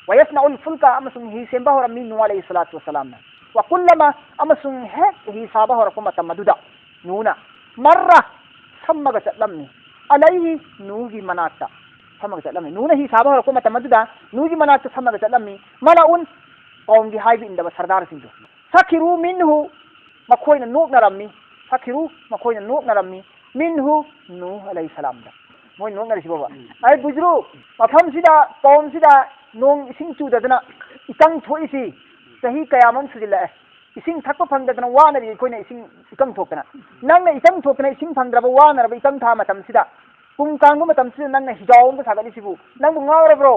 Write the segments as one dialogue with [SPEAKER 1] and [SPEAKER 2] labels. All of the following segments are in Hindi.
[SPEAKER 1] वयस्नउल फुल्का अमसुंग ही सेंबा होरमी नू अलैहि सलातु वसलाम ना वकुल्लमा अमसुंग है ही साबा होरको मतम मदुदा नूना मर्रा सम्मग चलमनी अलैहि नूगी मनाता सम्मग चलमनी नूना ही साबा होरको मतम मदुदा नूगी मनाता सम्मग चलमनी मलाउन कौमगी हाइबी इंदब सरदार सिंधु सखिरू मिन्हु मखोइना नोकनरमी सखिरू मखोइना नोकनरमी मिन्हु नू अलैहि सलाम दा मोय नोकनरसी बाबा आई बुजरू मफम सिदा कौम सिदा नोंग इसिंग चुददना इकंग थोइसी सही कयामम सुजिल्ला इसिंग थक्प फंगदना वानरी कोइना इसिंग इकंग थोकना नंगना इकंग थोकना इसिंग फंगद्रब वानरब इकंग था मतम सिदा पुंग कांगु मतम सिदा नंगना हिजावम सागलिसिबु नंगु ngaurabro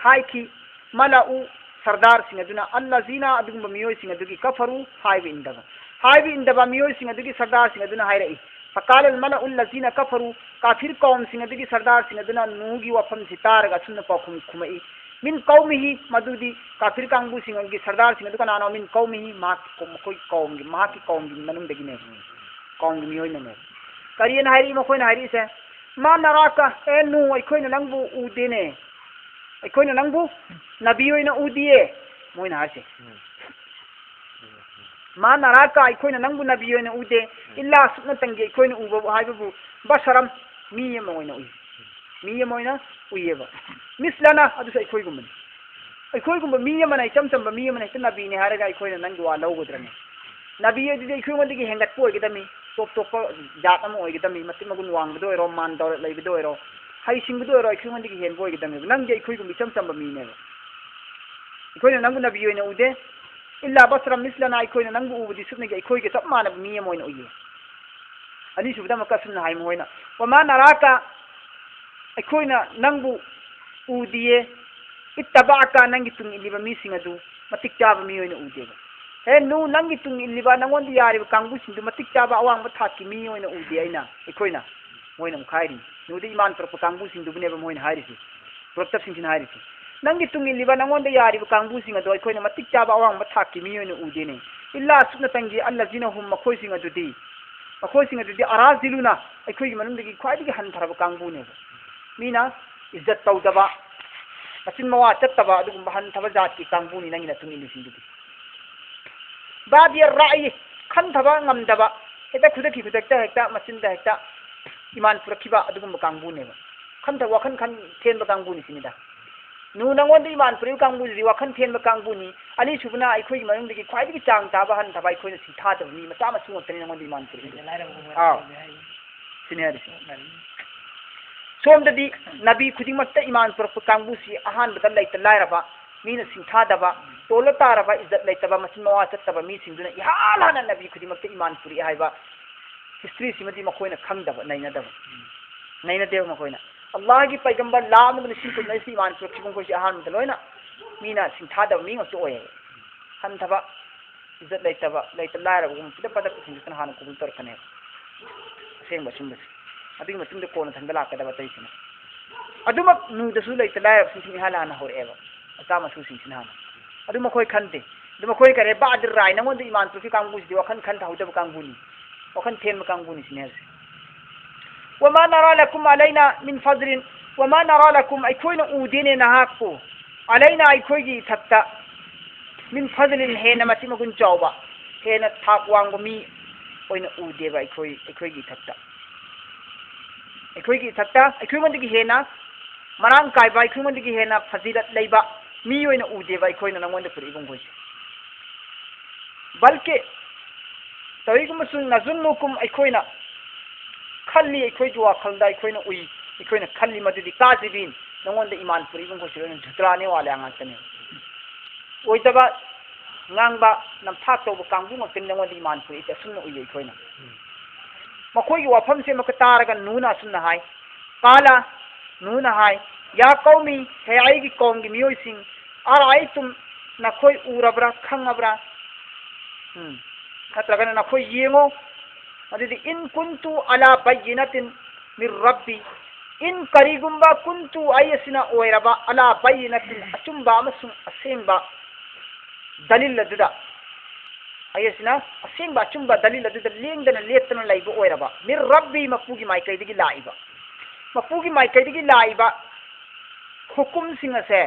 [SPEAKER 2] हाई की मलाउ सरदार सिंह अदुना अल्लाजीना अदुगुम मियोय सिंह अदुगी कफरू हाई इंदबा मियोय सिंह अदुगी सरदार सिंह अदुना हायरई फकाल अल मलाउ अल्लाजीना कफरू काफिर कौम सिंह अदुगी सरदार सिंह अदुना नूगी वफम सितारगा सुन्न पाखुम खुमई मिन कौमिही मदुदी काफिर कांगबु सिंह अदुगी सरदार सिंह अदुगा नानो मिन कौमिही मा कोई कौम की मनुंदगिने कौम की मियोय ने करियन हायरी मखोयना हायरी से मा नराका ए नु अखोयना नंगबु उदेने अखोयना नंगबु नबी होइना उदिए मोयना हासे मा नराका अखोयना नंगबु नबी होइना उदे इल्ला सुना तंगे अखोयना उबो हायबु बशरम मी मोयना उई मी मोयना उइएबा मिसलाना अदुस अखोयगुम मी मना चमचम मी मना नबी ने हारगा अखोयना नंगु वा लौगद्रने नबी अदुदि अखोयगोंदगी हेंगत पोयगदमी टोप टोप जात अम ओइगदमी मति मगुन वांगदो ओइरो मान दौर लैबदो ओइरो हाई सिंगदो ओइरो अखोयगोंदगी हेन बोयगदमी नंगे अखोयगुम चमचम मीने अखोयना नंगु नबी होइना उदे इल्ला बसरा मिसलाना अखोयना नंगु उबदि सुनगे अखोयगे चप मानब मी मोइना उइए अनि सुबदा मका सुन हाय मोइना वमा नराका अखोयना नंगु उदिए इत्तबाका नंगी तुंग इलिबा मी सिंगदु मतिक चाबा मी होइना उदेगा हे नु नंगी तुंग इलिबा नंगोंद यारिबा कांगबु सिंदु मतिक चाबा अवांग थाकी मी होइना उदे आइना अखोयना मोइना खाइरी नुदि ईमान पर कांगबु सिंदु बनेबा मोइना हारिसि प्रतप सिंसिन हारिसि नंगी तुंग इलिबा नंगोंद यारिबा कांगबु सिंगदु अखोयना मतिक चाबा अवांग थाकी मी होइना उदेने इल्ला सुना तंगी अल्लाजीना हुम मखोय सिंगदुदि अराजिलुना अखोयगी मनुंदगी ख्वाइदगी हनथरबा कांगबुने मीना इज्जत तौदबा मचिन मवा चत्तबा अदुगुम हनथबा जाति कांगबुनी नंगिना तुंग इलिसिंदुदि बादिया राई खनथबा ngamdaba हेता खुदकी खुदकता हेता मचिनदा हेता इमान पुरखिबा अदुगुम कांगबुनेबा खनथा वाखन खन थेनबा कांगबुनी सिनिदा नु नंगोंद इमान पुरि कांगबुजी वाखन थेनबा कांगबुनी अनि सुबना अखोयगी मनुंदगी ख्वाइदगी चांग ताबा हनथबा अखोयना सिथादब मी मचा मसु ngotani नंगोंद इमान पुरि सिनियारि सोमददी नबी खुदिमक्ता इमान पुरख कांगबुसी अहानबदा लैत लायरबा मीना सिंथादबा तोला तारबा इज्जत लैतबा मचिन मवा चत्तबा मी सिंदुना इहालाना नबी खुदिमक्ता इमान पुरि हायबा हिस्ट्री सिमदी मखोयना खंगदबा नैनदेव मखोयना अल्लाह की पैगंबर लाम ने सिंकुल नैसी इमान पुरख सिबंगोसी अहानबदा लोयना मीना सिंथादबा मी ngotto oye हनथबा इज्जत लैतबा लैत लायरबा गुम पिदा पदा सिंदुना हाना कुबुल तरकने असेंबा सुंबस अदुगी मतुंग कोना थंदा लाकदबा तैसिना अदुमक नुदसु लैत लायरबा सिंसिनि हालाना होरेबा अचामा सुसिंसिना हाना अदु मखोय खनते अदु मखोय करे बादर राय नंगोंद इमान पुरख कांगबुसी वाखन खन थाउदबा कांगबुनी वाखन थेनबा कांगबुनी सिनेसे वमा नरा लकुम अलैना मिन फजलिन वमा नरा लकुम अखोयना उदेने नहाकु अलैना अखोयगी थक्ता मिन फजलिन हेना मति मगुन चावबा हेना थाक वांगबा मी ओइना उदेबा अखोयगी थक्ता अखोयमंदगी हेना मरांग कायबा अखोयमंदगी हेना फजिलत लैबा मी ओइना उदेबा अखोयना नंगोंद पुरिबंग होइसे बल्कि तविगुमसुन नजुन्नुकुम अखोयना खल्ली अखोयगी वाखलदा अखोयना उई अखोयना खल्ली मदुदी काजिबिन नंगोंद इमान पुरिबंग होइसे झुत्राने वाले आंगातने ओइदबा ngang ba nam thak to kang bu ngak tin ngwa di man pu ite sunna uye khoi na ma khoi wa pham se ma ka tar ga nu na sunna hai qala nu na hai ya qaumi he ai gi qaum gi mioi sing ar ai tum na khoi urabra khangabra khatra ga na khoi yengo adi in kuntu ala bayyinatin mir rabbi in karigumba kuntu ayasina oiraba ala bayyinatin achumba amasung asengba dalil laduda ayasina asengba achumba dalil laduda lengdana letana laiba oiraba mir rabbi mapugi mai kaidigi laiba mapugi mai kaidigi laiba hukum singa se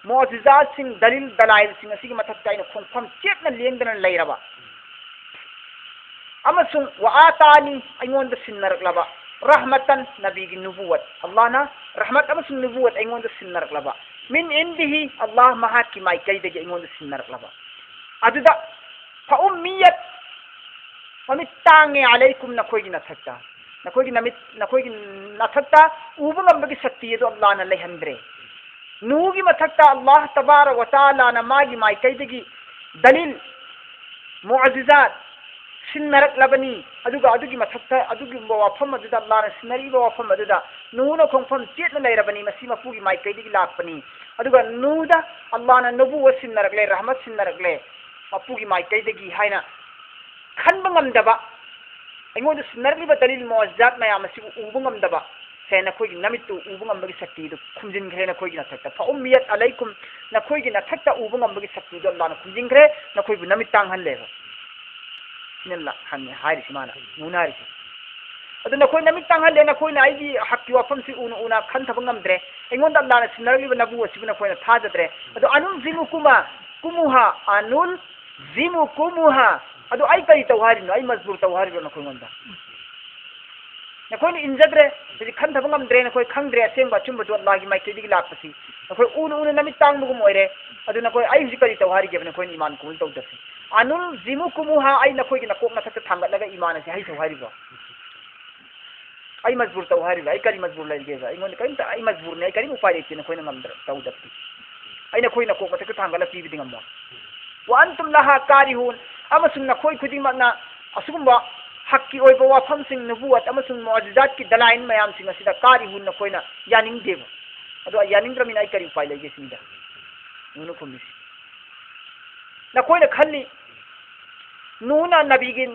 [SPEAKER 2] mu'jizat sing dalil dalail singa sigi mathak taina khongpham chetna lengdana lairaba amasung wa atani aingonda sinnaraklaba rahmatan nabigi nubuwat Allah na rahmat amasung nubuwat aingonda sinnaraklaba min indihi Allah mahaki mai kaidagi aingonda sinnaraklaba aduda fa ummiyat pamitange alaikum nakoigi nathakta nakoigi nathakta ubangam bagi sakti edo Allah na lehandre nugi mathakta Allah tabarak wa taala na magi mai kaidagi dalil mu'jizat सिन्नरक्लबनी अदुगा अदुगी मथक्ता अदुगी वाफम अदुदा अल्लाहना सिन्नरीबा वाफम अदुदा नूना खोंफम चेतना लेरबनी मसी मपुगी माइकैदिगी लाकपनी अदुगा नूदा अल्लाहना नबुवा सिन्नरक्ले रहमत सिन्नरक्ले मपुगी माइकैदिगी हाइना खनबा ngamdaba अइंगोंद सिन्नरलिबा दलील मुअज्जात मयाम असिबु उबा ngamdaba से नखोइगी नमित्तु उबा ngamबगी शक्तिदु खुमजिनग्रे नखोइगी नथक्ता फउम्मियत अलैकुम नखोइगी नथक्ता उबा ngamबगी शक्तिदु अल्लाहना खुमजिनग्रे नखोइबु नमित तांगहनलेबा निल्ला हन्ने हारिसि माना नुनारिसि अदु नखोइ नमित तांगहनले नखोइना आइगी हक्की वाफमसि उना खनथबा ngamdre अइंगोंद अल्लाहना सिन्नरलिबा नबु असिबु नखोइना थाजद्रे अदु अनुल जिमुकुमा कुमुहा अनुल जिमुकुमुहा अदु आई कई तौहारिनो आई मजबूर तौहारिनो नखोइंगोंदा नखोइनि इंजद्रे जि खनथबा ngamdre नखोइ खंगद्रे असेंबा चुम्बदु अल्लाहगी माइकेदिगी लापसि नखोइ उन नमित तांगबगुम ओइरे अदु नखोइ आई हुजि कई तौहारि गेब नखोइनि ईमान कुल तौदसि अनुल जिमुकुमुहा आई नखोइगी नकोक नथक थांगलगा ईमान असे हाइ तौहारिबो आई मजबूर तौहारिबो आई करी मजबूर लैगेबा अइंगोंद कइंता आई मजबूर ने करी उपाय लेते नखोइना ngamdra तौदसि आई नखोइ नकोक नथक थांगला पीबिदि ngamba wa antum laha karihun amasung nakhoi khudingmakna asugumba hakki oiba wafam sing nubuwat amasung mu'jizat ki dalain mayam sing asida karihun nakhoina yaning deba ado yaning dramina ai kari upai lege sinda nunu khumisi nakhoina khalli nuna nabi gi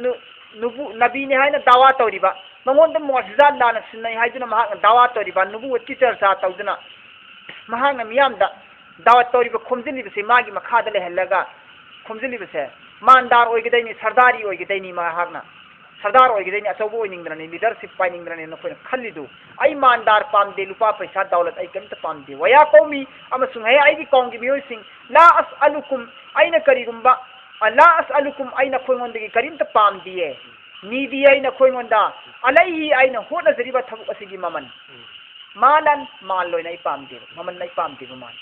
[SPEAKER 2] nubu nabi ne haina dawa tawriba mangonda mu'jizat lana sinai haiduna mahak dawa tawriba nubuwat ki charsa tawduna mahak na miyamda dawa tawriba khomjini bise magi makhada le helaga खोमजिली बसे मानदार ओइगदैनि सरदारी ओइगदैनि माहागना सरदार ओइगदैनि अचौबो ओइनिंद्रनि लीडरशिप पाइनिंद्रनि नखोइन खल्लिदु आई मानदार पामदे लुपा पैसा दौलत आई करित पामदे वया कौमी अमसुंग है आईगी कौंगी मियोइसिंग ला असअलुकुम आइना करिगुंबा ला असअलुकुम आइना खोइंगोंदगी करिंत पामदिए नीदी आइना खोइंगोंदा अलैहि आइना होनजरिबा थबुक असिगी ममन मालन मान लोइना आई पामदे ममन नै पामदे मान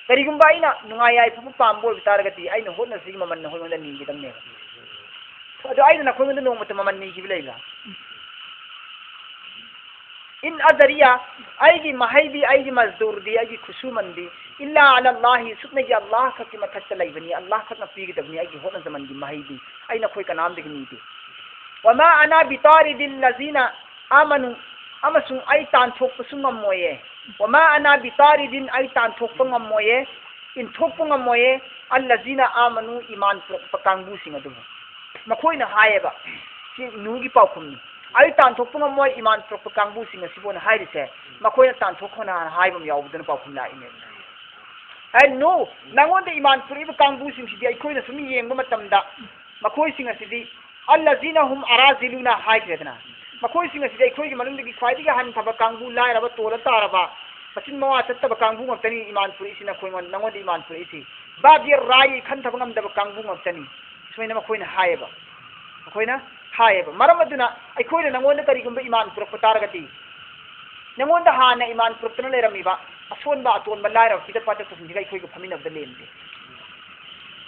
[SPEAKER 2] करिगुंबा आइना नुंगाय आइ फुफु पामबो बितारगति आइना होना सिगी ममन न होइंदा नीगी दमने अदो आइना नखोइंदा नोंमत ममन नीगी बिलेगा इन अदरिया आइगी महैबी आइगी मजदूर दी आइगी खुशुमंदी इल्ला अला अल्लाह सुतनेगी अल्लाह खकी मथक लैबनी अल्लाह खकना पीगदबनी आइगी होना जमनगी महैबी आइना खोइ का नाम दिग नीदी वमा अना बितारिदिल लजीना आमनु अमसुंग आई तानथोकपसु ngамmoye वमा अना बितारिदिन आई तानथोकप ngамmoye इनथोकप ngамmoye अल्लजीना आमनु ईमान पकांगबुसिंग अदु मखोइना हायेबा सि नुगी पाउखुमनी आई तानथोकप ngамmoy ईमान पकांगबुसिंग सिबोना हाइरिसे मखोइना तानथोकखना हाइबम यावबदन पाउखुम लाइने आई नो नंगोंद ईमान पुरिब कांगबुसिंग सिदि आइखोइना सुमि येंगबा मतमदा मखोइसिंग सिदि अल्लजीना हुम अराजिलुना हाइग्रेदना मखोइसिंग सिदि आइखोइगी मनुंदगी ख्वाइदिगी हनथबा कांगबु लाइरबा तोला तारबा पचिन मवा चत्तबा कांगबु ngaptani ईमान पुरिसिना खोइंगोन नंगोंद ईमान पुरिसि बाबिर राई खनथबा ngамदबा कांगबु ngaptani सुमैना मखोइना हायेबा मखोइना हायेबा मरम अदुना आइखोइना नंगोंद करिगुंबा ईमान पुरक तारगति नंगोंद हाना ईमान पुरक्तना लेरमिबा असोनबा अतोनबा लाइरबा पिदा पाता तसिंदिगा आइखोइगा फमिनबदा लेमदे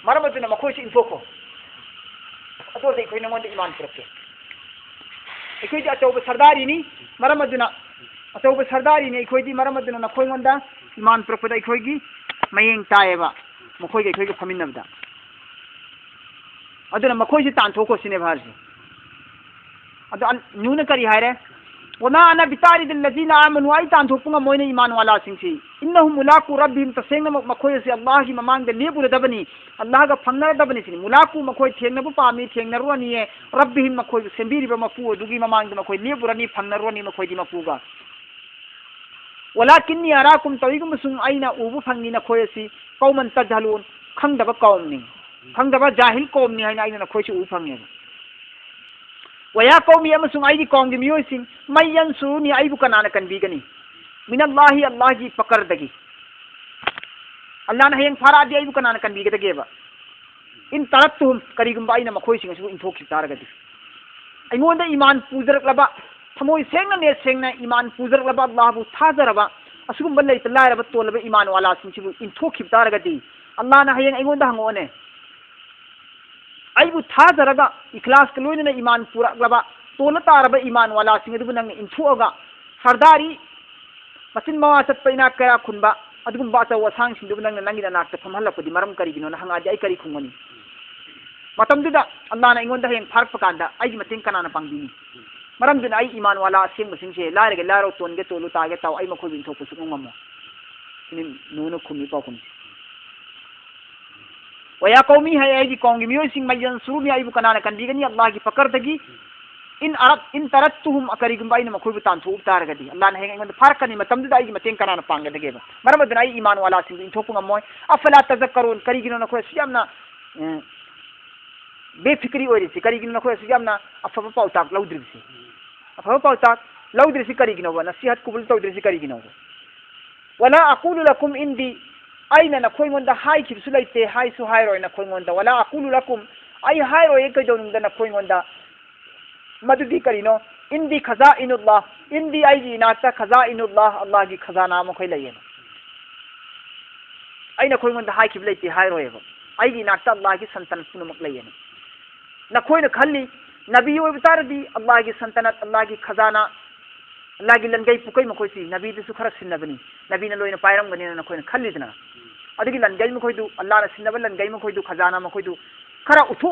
[SPEAKER 2] मरम अदुना मखोइसि इंथोको अतोदे आइखोइ नंगोंद ईमान पुरक्के आइखोइदि अचौबा सरदारिनी मरम अदुना अचौबा सरदारिनी आइखोइदि मरम अदुना नखोइंगोंदा ईमान पुरक्पदा आइखोइगी मयेंग तायेबा मखोइगा आइखोइगा फमिनबदा अदुना मखोइसि तानथोको सिने भारसि अदु नुना करी हायरे वमा अना बितारिदिल लजीना आमनु आई तानथोकपुंगा मोइना ईमान वाला सिंगसि इन्नहुम मुलाकु रब्बिहिम तसेंगना मखोइसि अल्लाहगी ममांगदा लेबुरदबनी अल्लाहगा फंगनरदबनी सिनि मुलाकु मखोइ थेंगनबु पामी थेंगनरुनिए रब्बिहिम मखोइ सेंबिरिबा मपु अदुगी ममांगदा मखोइ लेबुरनी फंगनरुनि मखोइदि मपुगा वलाकिन्नी अराकुम तविगुमसुंग आइना उबु फंगनी नखोइसि कौमन तजहलून खंगदबा कौमनी खंगदबा जाहिल कौमनी हाइना आइना नखोइसि उ फंगे वया कौमी अमसुंग आइगी कौंगी मियोइसिंग मय्यन सुनी आइबु कनाना कनबीगनी मिनल्लाहि अल्लाहगी पकरदगी अल्लाहना हयंग फारादि आइबु कनाना कनबीगदगेबा इन तरत्तुम करिगुंबा आइना मखोइसिंग असु इंथोखि तारगदि अइंगोंदा ईमान पुजरकलबा थमोइ सेंगना ने सेंगना ईमान पुजरकलबा अल्लाहबु थाजरबा असुगुंबा लैत लायरबा तोलबा ईमान वाला सिंसिबु इंथोखि तारगदि अल्लाहना हयंग अइंगोंदा हंगोने आइबु थाजरगा इखलास के लोइना ईमान पुरकलबा तोला तारबा ईमान वाला सिंग अदुबु नंग इंथोगा सरदारी मचिन मवा चत्पैना कया खुनबा अदुगुंबा अचौ असांग सिंदुबु नंग नंगिना नाकता फमहलपदि मरम करिगिनो न हंगादि आई करि खुंगनी matamduda Allah na ingonda heng fark pakanda ai mating kanana pangbini maramduna ai iman wala sing masingse laare ge laro ton ge tolu ta ge taw ai makoi bin thok su ngam ni nuno khumi pa kun wa ya qaumi hay ai di kongi miyo sing mayan surumi ai bu kanana kandigani Allah gi pakar dagi in tarattuhum akarigum bayna makoi bu tan thu tar gadi Allah na heng ingonda fark ni matamduda ai mating kanana panga dage ba maramduna ai iman wala sing in thok ngam moy afala tazakkarun karigino na ko siyamna बेफिक्री ओइरिसि करिगिनो नखो सियामना अफब पाउताक लौद्रिसि अफब पाउताक लौद्रिसि करिगिनो ब नसीहत कुबुल तौद्रिसि करिगिनो वला अकुलु लकुम इंदी आइना नखोय मोंदा हाय खिबसु लैते हाय सु हाय रोय नखोय मोंदा वला अकुलु लकुम आई हाय रोय कजोनुंदा नखोय मोंदा मदुदी करिनो इंदी खजाइनुल्लाह इंदी आइगी नाता खजाइनुल्लाह अल्लाह की खजाना मखोय लयेन आई नखोय मोंदा हाय खिब लैते हाय रोय ब आइगी नाता अल्लाह की संतन पुनमक लयेन नखोयन खल्ली नबी ओबतारदी अल्लाह की संतनत अल्लाह की खजाना अल्लाह की लनगई पुकई मखोयसी नबी दसु खरक सिन्नबनी नबी न लोयन पायरमगनी नखोयन खल्लीदना अदगी लनगई मखोयदु अल्लाह न सिन्नब लनगई मखोयदु खजाना मखोयदु खरा उथु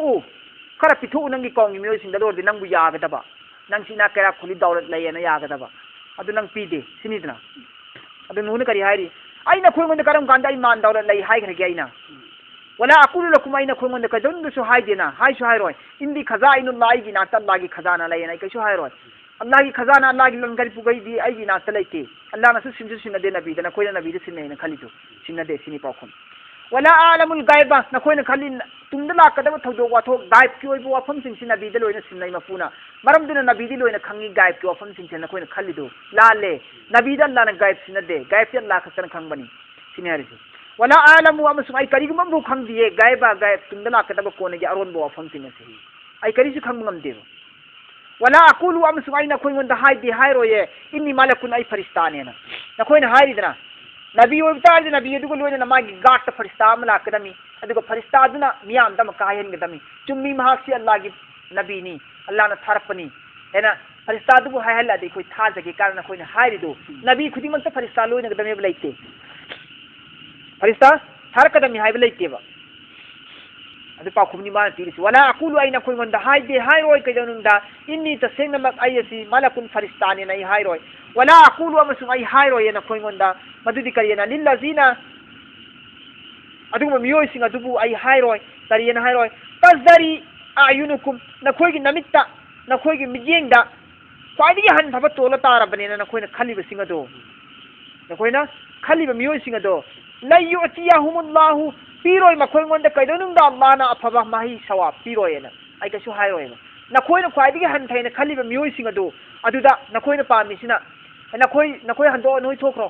[SPEAKER 2] खरा पिथु नंगी कौंगी मियोसिंग दलोरदि नंगु यागदबा नंग सिना केरा खुली दौलत लयेना यागदबा अदु नंग पीदे सिनिदना अदु नुन करी हायरी आई नखोयन करम कांदा ईमान दौलत लय हायखरगे आइना वला अकुलु लकुम आइना खोंगोंद कजोंदसु हायदेना हायसु हायरोय इंदी खजाइनुल्लाह की नाता अल्लाह की खजाना लयना कैसु हायरोय अल्लाह की खजाना अल्लाह की लंगरी पुगैदी आइगी नाता लैते अल्लाह नसु सिंजु सिनदे नबी दना कोइना नबी दे सिनैना खलिदु सिनदे सिनि पाखुम वला आलमुल गायबा नखोइना खलि तुंदा लाकदब थौदो वाथो गायब की ओइबो वाफम सिंसि नबी दे लोइना सिननै मपुना मरम दिना नबी दे लोइना खंगी गायब की वाफम सिंसि नखोइना खलिदु लाले नबी दा अल्लाह न गायब सिनदे गायब ते अल्लाह खसन खंगबनी सिनहरिसि वला आलमु अमसु आई करिगुम बु खंगदिए गायबा गायब तुंदा लाकदब कोनेगे अरोन बो वाफम सिनसे आई करिसु खंगम देव वला अकुलु अमसु आई नखोइंदा हायदि हायरोये इन्नी मालकुन आई फरिस्तानेना नखोइना हायरिदना नबी ओबतार नबी अदुगो लोइना मागी गाट फरिस्ता अम लाकदमी अदुगो फरिस्ता अदुना मियाम दम कायनगदमी चुम्मी महाक्सी अल्लाह की नबीनी अल्लाह न थारपनी हेना फरिस्ता अदुगो हायहल्ला दे कोई थाजगे कारण नखोइना हायरिदो नबी खुदिमंत फरिस्ता लोइनगदमे बलैते फरिस्ता थारकदमी हायब लैतेबा अदु पाखुमनी मा तीरिस वला अकुलु आइना खोइंदा हायदे हायरोय कजनुंदा इन्नी तसेंगमक आयसी मालकुन फरिस्ताने नै हायरोय वला अकुलु अमसु आई हायरोय ना खोइंदा मदुदि करियना लिल्लजीना अदुगम मियोयसिंग अदुबु आई हायरोय करियना हायरोय तजरी आयुनुकुम नखोइगी नमित्ता नखोइगी मिजेंगदा क्वाइदगी हनफब तोला तारबनेना नखोइना खलिबसिंग अदो नखोइना खलिब मियोयसिंग अदो लयुतियाहुमुल्लाहु पीरोय मखोइंगोंदा कैदोनुंदा अल्लाहना अफबा माही सवाब पीरोयना आई कछु हायरोयना नखोइना क्वाइदगी हनथैना खलिब मियोयसिंग अदो अदुदा नखोइना पामिसिना नखोइ हंदो नोइ थोखरो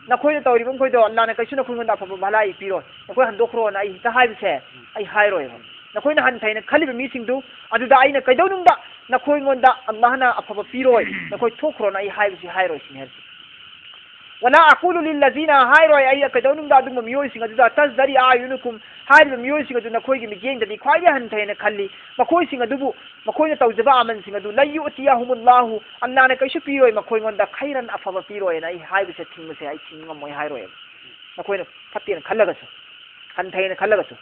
[SPEAKER 2] नखोइना तौरिबम खोइदो अल्लाहना कछु नखोइंगोंदा अफबा भलाई पीरोय नखोइ हंदोखरो ना आई ता हायबिसे आई हायरोयना नखोइना हनथैना खलिब मिसिंगदु अदुदा आइना कैदोनुंदा नखोइंगोंदा अल्लाहना अफबा पीरोय नखोइ थोखरो ना आई हायबिसे हायरोय सिनहरसि वला अकुलु लिल्लजीना हायरोय आई कदौनुंदा दुम मियोयसिंग अदुदा तजदरी आयुनुकुम हायब मियोयसिंग अदु नखोइगी मिजेंगदि ख्वाइदे हनथैना खल्ली मखोइसिंग अदुबु मखोइना तौजबा आमनसिंग अदु लयुतियाहुमुल्लाहु अल्लाहना कैसु पीरोय मखोइंगोंदा खैरन अफबा पीरोयना आई हायबिसे थिंगमसे आई थिंगमोय हायरोय नखोइना फत्तेना खल्लगसु हनथैना खल्लगसु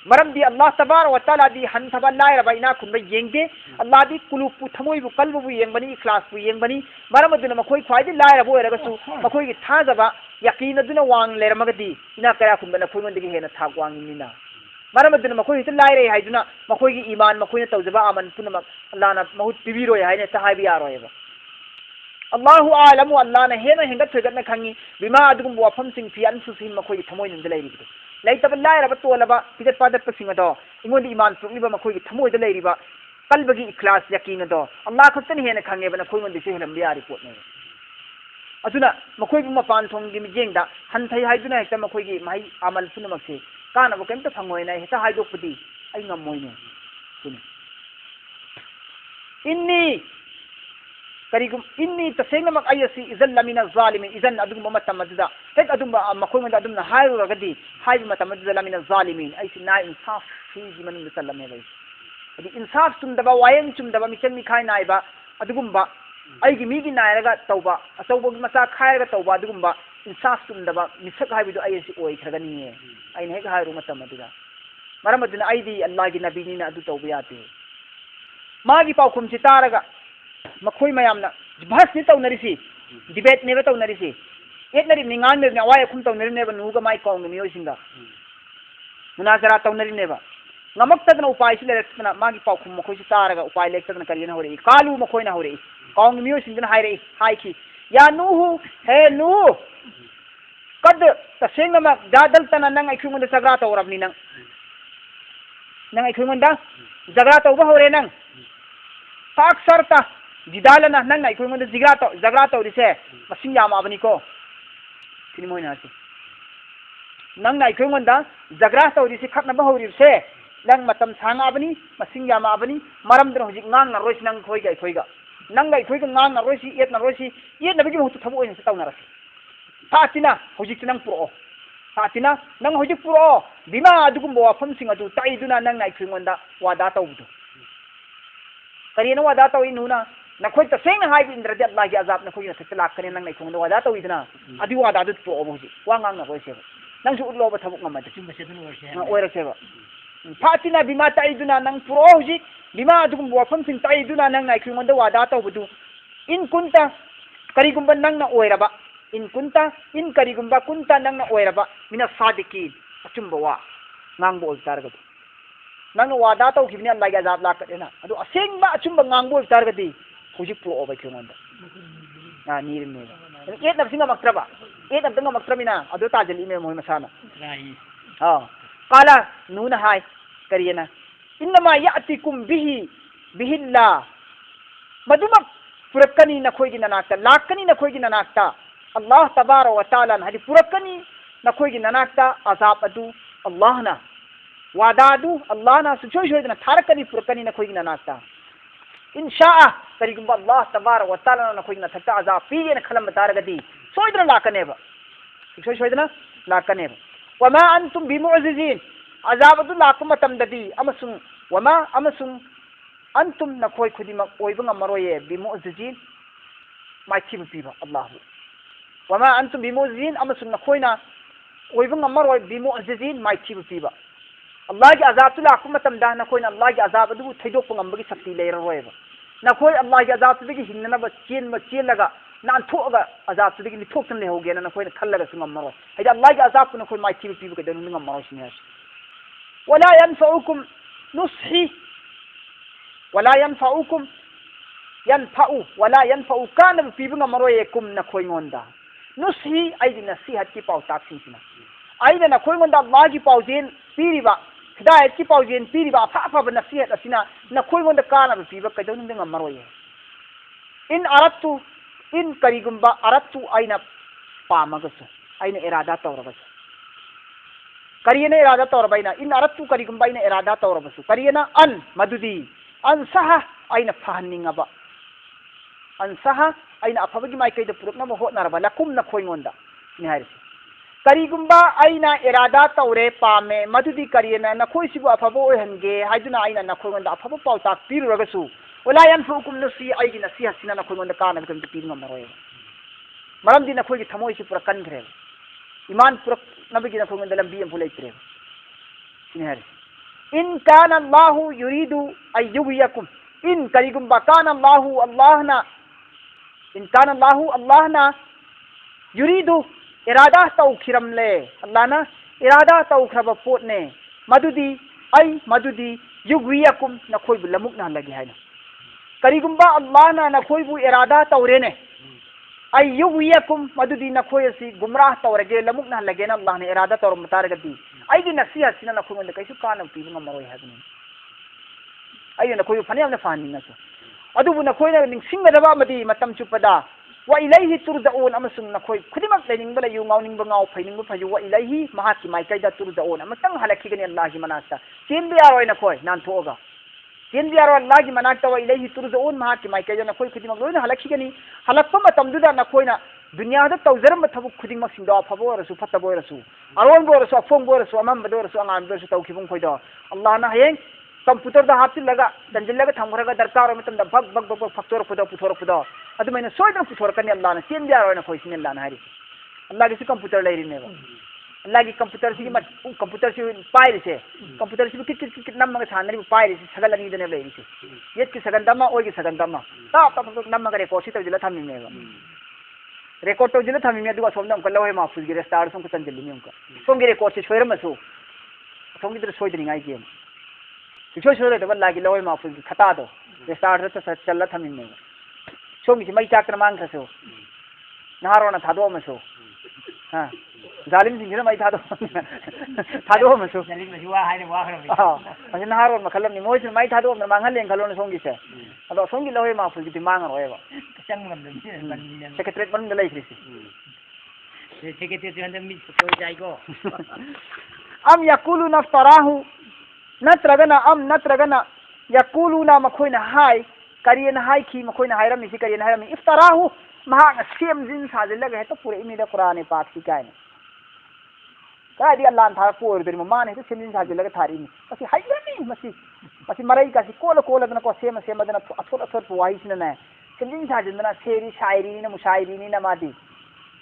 [SPEAKER 2] मरमदी अल्लाह तबार व तआला दी हनथबा लायरबा इना खुनबा येंगदे अल्लाह दी कुलुपु थमोइबु कल्बुबु येंगबनी इखलासबु येंगबनी मरमदुना मखोइ ख्वाइदे लायरबो ओरगसु मखोइगी थाजबा यकीन अदुना वांग लेरमगदी इना कया खुनबना खोइमंदगी हेना थाक वांगिनिना मरमदुना मखोइ हित लायरे हाइदुना मखोइगी ईमान मखोइना तौजबा आमन पुनमक अल्लाहना महुत पिबिरोय हाइने तहाइबि यारोयबा अल्लाहु आलमु अल्लाहना हेना हेंगत थगतना खंगी बिमा अदुगुम वाफम सिंग फि अनफुसिहिम मखोइगी थमोइनंद लैरिबदु लैतब लायरब तोलबा पिजत पादत पसिंगदो इंगोंदी ईमान पुलिबा मखोइगी थमोइद लैरिबा कल्बगी इखलास यकीनदो अल्लाह खतन हेना खंगेबना खोइमंदी से हेलम यारि पोटने अदुना मखोइगी मपान थोंगी मिजेंगदा हनथै हाइदुना हेक्ता मखोइगी माहि आमल पुनमक्से कानबो केमता फंगोयना हेता हाइदोकपदि आई ngमोइने सुनि इन्नी तसेंगमक आयसी इजल लमिना जालिमिन इजन अदुगुम मतमदुदा हेक अदुम मखोइमंदा अदुमना हायरुरगदि हाइब मतमदुदा लमिना जालिमिन आइसी ना इंसाफ फिजी मनुंद चलमे लै अदि इंसाफ चुमदबा वायम चुमदबा मिचन मिखाय नायबा अदुगुम्बा आइगी मीगी नायरगा तौबा अचौबगी मचा खायरगा तौबा अदुगुम्बा इंसाफ चुमदबा मिसक हाइबिदु आयसी ओइखरगनिए आइने हेक हायरु मतमदुदा मरम अदुना आइदी अल्लाह की नबी ना अदु तौब याते मागी पाउखुम से तारगा मखोई मयामना बहस नि तौनरिसी डिबेट नेबे तौनरिसी एतनरि निंगान ने अवाय खुम तौनरि नेबा नुगा माई कौंग मियो सिंगा मुनाजरा तौनरि नेबा नमक्तदना उपाय से लेरतना मागी पाउखुम मखोई से तारगा उपाय लेक्तदना करियना होरे कालू मखोई ना होरे कौंग मियो सिंगना हायरे हायखी या नूहु हे नूह कद तसेंग मा दादल तना नंग आइखुंगन जगरा तौरबनी नंग आइखुंगन दा जगरा तौबा होरे नंग पाक सरता जिदालना नंग आइखुंगन जगरा तौरिसे मसिंग यामाबनी को तिनि मोइना से नंग आइखुंगन दा जगरा तौरिसे खतना होरिसे नंग मतम सांगाबनी मसिंग यामाबनी मरमदन हुजिक ngang na rois nang khoiga nang gai khoiga ngang na roisi yet na roisi yet na bigi mutu thabu oin se tauna rasi fatina hujik nang pro fatina nang hujik pro bima adugum bo afam sing adu tai duna nang nai khringonda wada tawdu karina wada taw inuna na khoi ta seng hai bi indra de allah gi azab na khoi na thla kane nang nai khringonda wada taw idna adi wada du pro bo ji wa ngang na roisi nang su ulo ba thabu ngam ma chim se dun na oira se ba fatina bima tai duna nang pro hujik bima adugum bo afam sing tai duna nang nai khringonda wada taw budu in kunta karigumba nang na oira ba in kunta in karigumba kunta nang na oiraba mina sadikin achumba wa ngangbo targadi nang wada taw kibni allah ga azab lakadena adu asengba achumba ngangbo targadi hujik pro oba kyonda na nirme et na singa maktraba et na maktramina adu tajali me moy masana ha qala nuna hay kariyana inma ya'tikum bihi allah maduma purakani na khoigi nanakta lakani na khoigi nanakta Allah tabaraka wa ta'ala hadi purakani na khoigi nanakta azab adu Allah na wadadu Allah na suchoi shoi na tharakani purakani na khoigi nanakta insha'a karigumba Allah tabaraka wa ta'ala na khoigi na thakta azab pi na khalam taragadi soidna lakaneba suchoi shoi na lakaneba wama antum bimu'jizin azab adu lakum tamdadi amasung wama amasung antum na khoi khudima oibunga maroye bimu'jizin mai chibu piba Allah wama antum bimu'jizin amasung nakhoina oibung amaroi bimu'jizin mai chibu piba Allah gi azab tula kuma tamda nakhoina Allah gi azab du thaidok pangambagi sakti leiraroiba nakhoi Allah gi azab tu gi hinna ba chen laga nan thoga azab tu gi ni thok tan le hoge na nakhoina khallaga sungam maroi haida Allah gi azab ku nakhoi mai chibu piba ga danu ngam maroi sinya wala yanfa'ukum nushi wala yanfa'ukum yanfa'u wala yanfa'u kana pibunga maroi kum nakhoi ngonda nushi aidi nasihat ki pau tak sina aida na khoi ngonda Allah gi pau jen piriba hidayat ki pau jen piriba fa fa nasihat asina na khoi ngonda kana piba kadon ndinga maroye in aratu in karigumba aratu aina pamagasu aina irada tawrabasu kariyana irada tawrabaina in aratu karigumba aina irada tawrabasu kariyana an madudi an saha aina fahaningaba an saha aina afabagi mai kai da purukna mo hotnarba lakum na khoingonda ni harisi karigumba aina irada tawre pame madudi kariyana na khoi sibu afabo hange haiduna aina na khoingonda afabo pau tak piruragasu wala yanfukum nasi aigi nasiha sina na khoingonda kana kan pirunga maroy maram di na khoi gi thamoi si purakan gre iman purak nabigi na khoingonda lambi am fulai tre ni harisi in kana allah yuridu ayyubiyakum in karigumba kana allah na in kana Allah na yuridu irada tau khiram le Allah na irada tau khraba pot ne madudi yugwiyakum na khoi bu lamuk na lagi haina karigumba Allah na khoi bu irada tau re ne ay yugwiyakum madudi na khoi si gumrah tau rage lamuk na lage na Allah ne irada tau matar gadi ay di nasihat sina na khoi nda kaisu kana pi ngam maroi hadni ay na khoi fani amna fani na so adubu na khoi na ningsing da ba madi matam chupada wa ilaihi turja'un amasung na khoi khudimak lening bala yu ngauning ba ngau phaining ba phaju wa ilaihi mahaki mai kai da turja'un amatang halaki gani Allah gi manasta tin bi aroi na khoi nan thoga tin bi aroi Allah gi manasta wa ilaihi turja'un mahaki mai kai na khoi khudimak loina halaki gani halakpa matam duda na khoi na dunya da tawzaram ba thabu khudimak sing da phabo rasu fatabo rasu aron bo rasu afong bo rasu amam ba do rasu angam do rasu tawkhibung khoi da Allah na hayeng computer दा हाथ लगा दंजल लगा थमरगा दरकार और मतलब भग भग भग फक्तोर खुदा पुथोर अदु मैंने सोइदन पुथोर कने अल्लाह ने सेम दिया रोना कोई सिने अल्लाह ने हरी अल्लाह किसी कंप्यूटर ले Rinne
[SPEAKER 1] lagi computer si computer si pai se computer si kit nam ma san ni pai se sagal ni dene le se yet ki sagan dama o ki sagan dama ta nam ma re ko si to jila thami me record to jila thami me du som nam kala we ma ful gi restart som ko tan jili mi som gi record si soira ma so som gi dre soi dri ngai ge si soi soi de lagi lo we ma ful gi khata do restart ta challa thami me som gi mai chak na mang ka so naharo na thado ma so ha zalim sing mai thado thado ma so
[SPEAKER 2] zalim ma wa hai ne wa khara
[SPEAKER 1] mi naharo ma khalam ni moi sin mai thado ma mang halen khalon song gi se ado song gi lo we ma ful gi mang ro ba
[SPEAKER 2] chang ngam dem sin ban ni
[SPEAKER 1] secretary ban de lai kri si
[SPEAKER 2] secretary han dem mi ko jai go
[SPEAKER 1] am yaquluna iftarahu natragana yaquluna makhoina hai kariyan hai ki makhoina hai ram si kariyan hai ram iftarahu maha sem jin sa je laga to pure imi da qur'an path ki kai ka di allah tha por der ma ne to sem jin sa je laga thari ni asi hai ni masi marai ka si kola na ko sem dana athot wai sin na sem jin sa je na seri shairi na mushairi ni na madi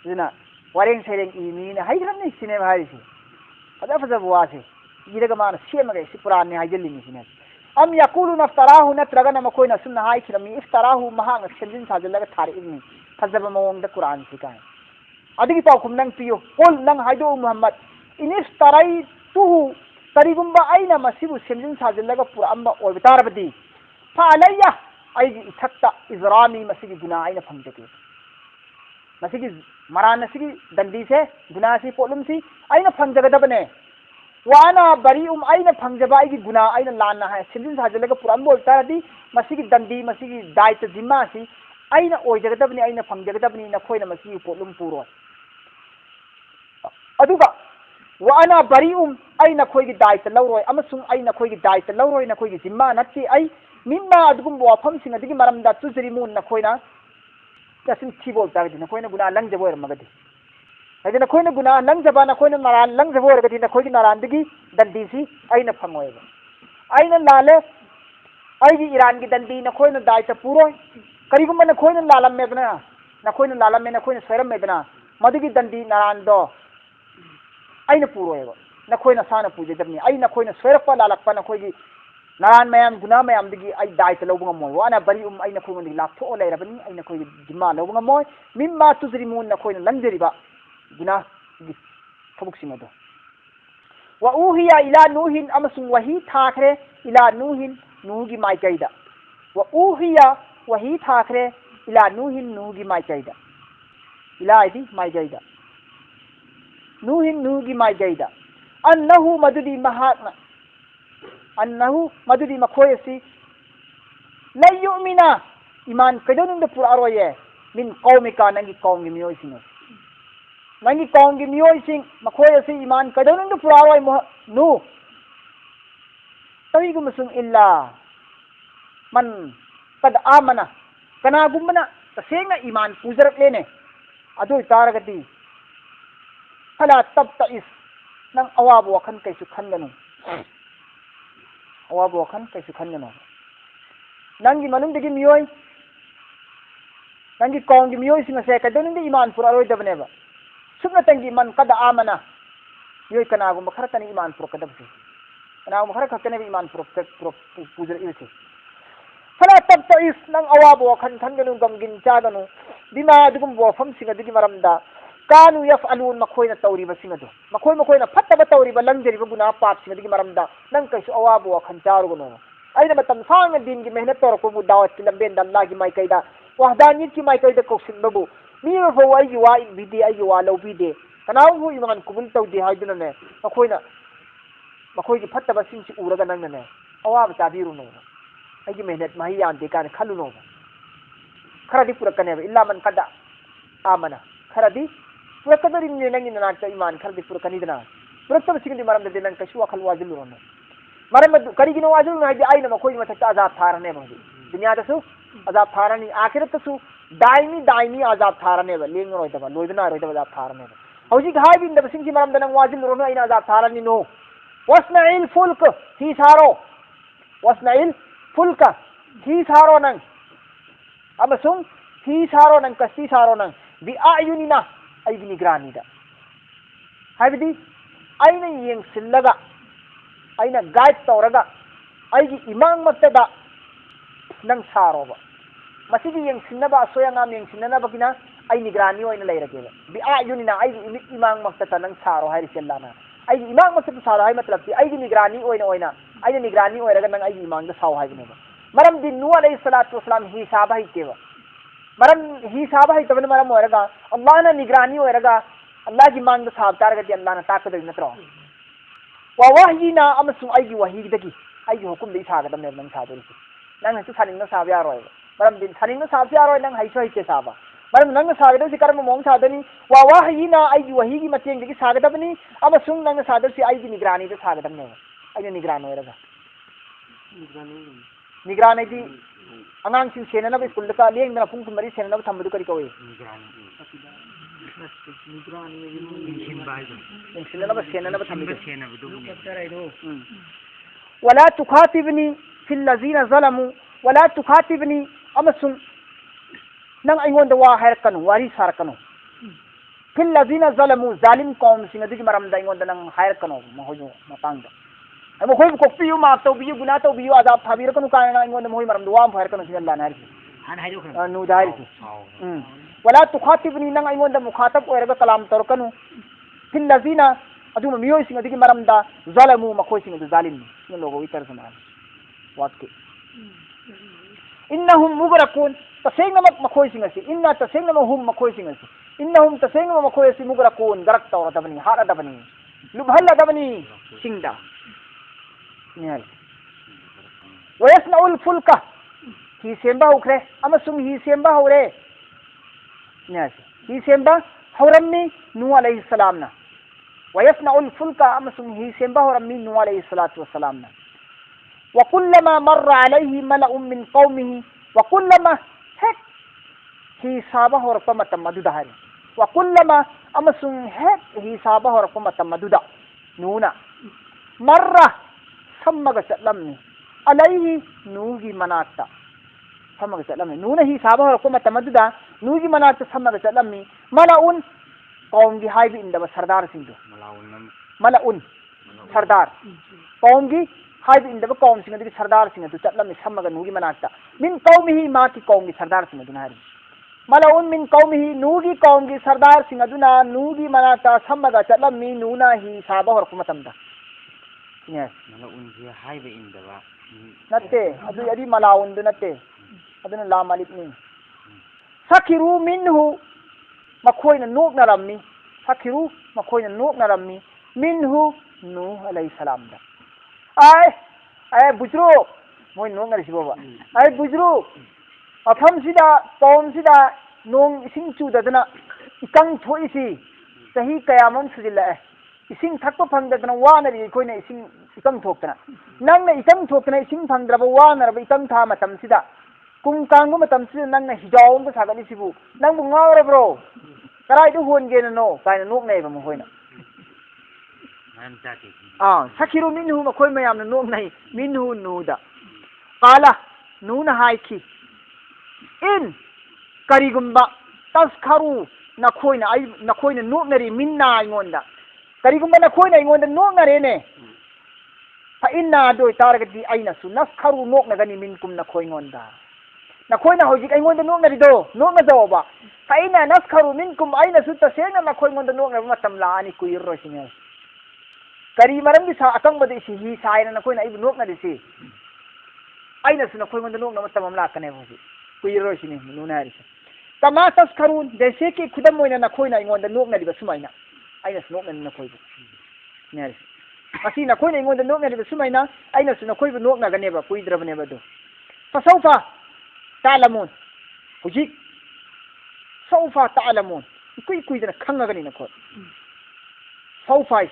[SPEAKER 1] jina wareng sereng imi na hai ram ni sine bhai si ada fa buwa se yi daga ma sem ga si qur'an ne hai jeli ni sine am yaquluna iftarahu natragana makoina sunna hai kirami iftarahu maha sem jin sa je laga thari ni fazaba mawang da Quran si kai adigi paw kum nang piyo qul nang haido Muhammad in iftaraytuhu tarigumba aina masibu semjin sajillaga pura amba oy bitarabadi fa alayya aigi ithakta izrami masigi guna aina phamjake masigi marana sigi dandi se guna si polum si aina phamjagadabane wa ana bari'um aina phamjaba aigi guna aina lanna hai semjin sajillaga pura amba oy bitaradi masigi dandi masigi daita zimma si aina oijagadabni aina phamjagadabni na khoina masi polum puro aduga wa ana bari'um aina khoigi daita lawroi amasung aina khoigi daita lawroi na khoigi zimma natti ai mimma adugum wa pham sing adigi maramda tuzri mun na khoina kasin thibol tagdi na khoina guna langjabo er magadi adi na khoina guna langjaba na khoina naran langjabo er gadi na khoigi naran digi dandi si aina phamoi aina lale aigi iran gi dandi na khoina daita puroi karigumba na khoina lalam medna na khoina lalam me na khoina soiram medna madigi dandi naran do aina puro ego na khoina sana puje dabni aina khoina soirapa lalakpa na khoigi naran mayam guna mayam digi ai dai ta lobunga mo wana bari aina khoina digi lap tho lai rabani aina khoigi dimma lobunga mo mimma tuzrimun na khoina langjeriba guna gi thobuk simado wa uhiya ila nuhin amasung wahi thakre ila nuhin nugi mai kaida wa uhiya wahi thakre ila nuhin nugi mai kaida ila idi mai kaida nuhin nugi mai kaida annahu madudi mahatma annahu madudi makhoyasi la yu'mina iman kadonung da puraroye min qaumika nangi qaumgi miyoy sing nangi qaumgi miyoy sing makhoyasi iman kadonung da puraroy nu tawi gumusung illa man kad amana kana gumana tasenga iman pujarak lene adu taragati fala tabtais nang awabu wakan kaisu khannanu awabu wakan kaisu khannanu nangi manung digi miyoy nangi kong gi miyoy singa se kadonung di iman puraroy dabneba sugna tangi man kad amana yoy kana gum kharatani iman pur kadabsi kana gum kharat khaktane iman pur pujar ilse fala tabtais nang awabu wakan thanganu gamgin chaganu bima dugum bo fam singa digi maramda kanu yaf'alun makhoina tawriba singado makhoina fattaba tawriba langjeriba guna pap singa digi maramda nang kaisu awabu wakan charugono aina matam sanga din gi mehnat tor ko bu dawat ki lamben Allah gi mai kaida wahdaniyat ki mai kaida koksin babu mi fo wai gi wa bidi ai wa law bide kanaw hu iman kubul tawdi haiduna ne makhoi gi fattaba sin ci uraga nang ne awabu tabiru no ai gi mehnat mai yan de kan khalu no kharadi purakane illa man kada amana kharadi purakadari ni nangi na ta iman kharadi purakani dana purakta sing di maram de nan kashu akhal wajil no maram kari gi no wajil no ai aina makhoi ma ta azab tharane ba dunya da su azab tharani akhirat su daimi azab tharane ba leng roi da ba loidna roi da azab tharane ba hauji ghai bin da sing di maram de nan wajil no aina azab tharani no wasna'il fulk fi saro wasna'il fulka fi saro nan amasung fi saro nan kasi saro nan bi ayunina ay binigranida हाइबदी अइना येंगसिल्लगा अइना गाइड तौरगा अइगी इमांग मक्तदा नंग सारोबा मसिगी येंगसिन्नबा असोयांगाम येंगसिन्ननबगिना अइ निगरानी ओइना लेरगेबा बि आ युनिना अइगी इमांग मक्तदा नंग सारो हाइरिसेल्लाना अइगी इमांग मक्तदा सारो हाइ मतलब ति अइगी निगरानी ओइना अइना निगरानी ओइरगा नंग अइगी इमांगदा साव हाइबनेबा मरम दि नूह अलैहिस्सलातु वस्सलाम हिसाब हाइतेबा मरम हिसाब हाइतबन मरम ओइरगा अल्लाहना निगरानी ओइरगा अल्लाह की मांग साब तारगति अल्लाहना ताकदबि नत्रो वा वहीना अमसुंग अइगी वहीदगी अइगी हुकुम दि सागदमने नंग सादोरिसि नंग हतु सानिंगना साब यारोय मरम दिन सानिंगना साब यारोय नंग हाइसो हाइते साबा मरम नंग सागदसि कर्म मोंग सादनी वा वहीना अइगी वहीगी मतेंगदि सागदबनि अमसुंग नंग सादसि अइगी निगरानी द सागदमने अइना निगरान ओइरगा निगरानी दी अनांगसिंग सेननब स्कूल का लेंगदना पुंग कुमरी सेननब थंबदु करि कवे वला तुखातिबनी फिल लजीना ज़लमू वला तुखातिबनी अमसुंग नंग अइंगोंद वा हायरकनु वारी सारकनु फिल लजीना ज़लमू जालिम कौम सिंग अदुगी मरमदा अइंगोंद नंग हायरकनु महोजो मतांगदा मखोय कोक्पियु माफ तौबियु गुना तौबियु अदाब थाबिरकनु कायना अइंगोंद मोय मरमदा वा हायरकनु सिंग अल्लाह नारिसि हान हायदोखन नु दारिसि वला तुखातिबनी नंग अइंगोंद मुखातब ओइरगा कलाम तौरकनु फिल लजीना अदुम मियोय सिंग अदुगी मरमदा ज़लमू मखोय सिंग अदु जालिम सिंग लोगो इतर समान वाक्य इन्नहुम मुगरकुन तसेंगमक मखोय सिंग असि इन्ना तसेंगम हुम मखोय सिंग असि इन्नहुम तसेंगम मखोय असि मुगरकुन गरक तौरदबनी हारदबनी लुभल्लदबनी सिंगदा निहल वयस्नउल फुल्का ही सेंबा उखरे अमसुंग ही सेंबा हौरे निहल ही सेंबा हौरम्मी नूह अलैहिस्सलामना वयस्नउल फुल्का अमसुंग ही सेंबा हौरम्मी नूह अलैहिस्सलातु वस्सलामना वकुल्लमा मर्र अलैहि मलउम मिन कौमिही वकुल्लमा हेक ही साबा हौरक्पा मतम मदुदा हारि वकुल्लमा अमसुंग हेक ही साबा हौरक्पा मतम मदुदा नूना मर्रा सम्मगा चटलम्नी अलैहि नूगी मनाक्ता सम्मगा चटलम्नी नूना ही साबा हौरक्पा मतम मदुदा नूगी मनाक्ता सम्मगा चटलम्नी मलउन कौमगी हाइबि इंदबा सरदार सिंधु मलउन सरदार कौमगी हाइबि इंदबा कौम सिंह अदुगी सरदार सिंह अदु चटलम्नी सम्मगा नूगी मनाक्ता मिन कौमिही माकी कौमगी सरदार सिंह अदुना हारि मलउन मिन कौमिही नूगी कौमगी सरदार सिंह अदुना नूगी मनाक्ता सम्मगा चटलम्मी नूना ही साबा हौरक्पा मतमदा yes malaun ji haibe indaba natte adu adi malaun du natte aduna la malik ni sakiru minhu makhoina nok narammi sakiru makhoina nok narammi minhu nuh alayhi salam da ai bujro moi nok ngari siboba ai bujro afam sida tom sida nong ising chu dadana ikang thoisi sahi kayamam sujilla ising thakpa phangdana wanari koina ising ikang thokna nangna ikang thokna ising phangdraba wanaraba ikang tha matam sida kum kangbu matam sida nangna hijawum ba sagani sibu nangbu ngawra bro karai du hon gena no kaina nok nei ba mo hoina sakiru minhu ma khoi mayam na nok nei minhu nuda qala nuna haiki in karigumba taskaru nakhoina nok nari minna ngonda karigumba nakhoina ingonda nok narene fa inna doi taragati aina su naskharu nok nagani minkum nakhoi ngonda nakhoina hojik ingonda nok nari do nok na jawa fa inna naskharu minkum aina su tasena nakhoi ngonda nok na matam la ani kuirro singa kari maram bi sa akang bade si hi saina nakhoina ibu nok nari si aina su nakhoi ngonda nok na matam la kane hoji kuirro sini nunari kama taskharun jaise ki khudam moina nakhoina ingonda nok nari ba sumaina aina su nok nari nakhoi nari asi na khoi na ingon da nok na sumaina aina su na khoi ba nok na gane ba pui drabne ba do fa sawfa ta'lamun hujik sawfa ta'lamun kui da khanga gani na khoi sawfa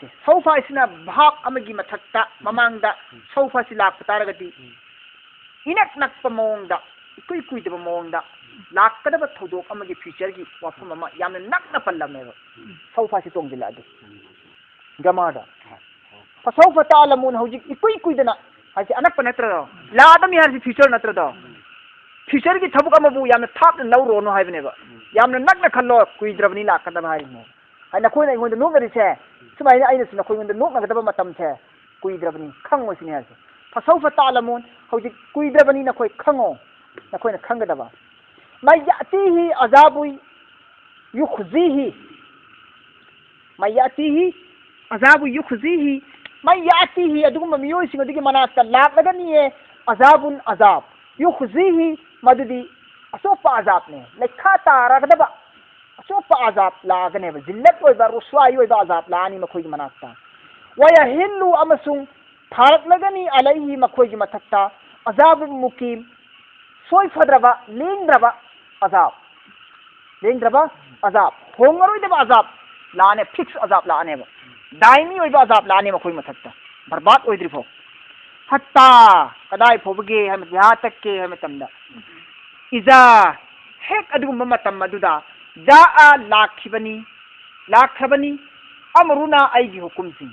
[SPEAKER 1] isi na bhak amagi mathakta mamangda sawfa si lak pataragati inak nak pa mongda kui da mongda lak kada ba thodok amagi future gi wafum ama yamna nak na pallamne ba sawfa si tong dila adu gamada fasawfa ta'lamun hojik ikui dana hasi anak panatra la adam yar si future natra da future ki thabuk amabu yamna thap na lawro no haibne ba yamna nak na khallo kui drabni la kada ba haibne ai na koi na ngon no ngari se सुमाइना आइना सिना खोइंद नोकनगदबा मतम छे कुइद्रबनी खंगो सिने हासे फसौफ तालमोन हौजि कुइद्रबनी नखोइ खंगो नखोइना खंगदबा मै यातिहि अजाबुई युखजिहि मै यातिहि अजाबु युखजिहि मै यातिहि अदुगुम मियोइ सिंग अदुगि मनास्ता लाबगनिए अजाबुन अजाब युखजिहि मदुदी असोपा अजाब ने लेखा तारगदबा असोपा अजाब लागने जिल्लत ओइबा रुसवाई ओइबा अजाब लानी मखोइ मनास्ता वयहिल्लु अमसुंग थारकलगनी अलैहि मखोइ मथक्ता अजाब मुकीम सोई फद्रबा लेंद्रबा अजाब होंगरोइदबा अजाब लाने फिक्स अजाब लाने दाइमी ओइबा अजाब लाने मखोइ मथक्ता बर्बाद ओइद्रिफो हत्ता कदाई फोबगे हम यहाँ तक के हम तमदा इजा हेक अदुगुम मतम मदुदा जाआ लाखबनी अमरुना आइगी हुकुमसिंग